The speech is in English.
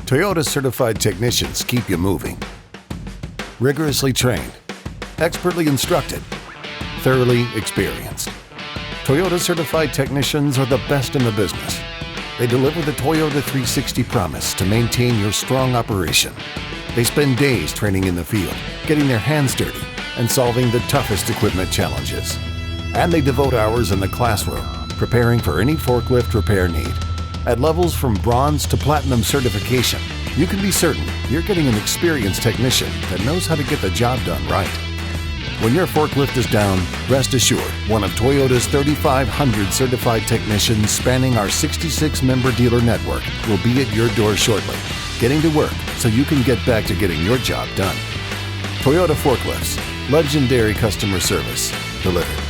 Toyota certified technicians keep you moving. Rigorously trained, expertly instructed, thoroughly experienced. Toyota certified technicians are the best in the business. They deliver the Toyota 360 promise to maintain your strong operation. They spend days training in the field, getting their hands dirty, and solving the toughest equipment challenges. And they devote hours in the classroom, preparing for any forklift repair need. At levels from bronze to platinum certification, you can be certain you're getting an experienced technician that knows how to get the job done right. When your forklift is down, rest assured, one of Toyota's 3,500 certified technicians spanning our 66-member dealer network will be at your door shortly, getting to work so you can get back to getting your job done. Toyota Forklifts, legendary customer service delivered.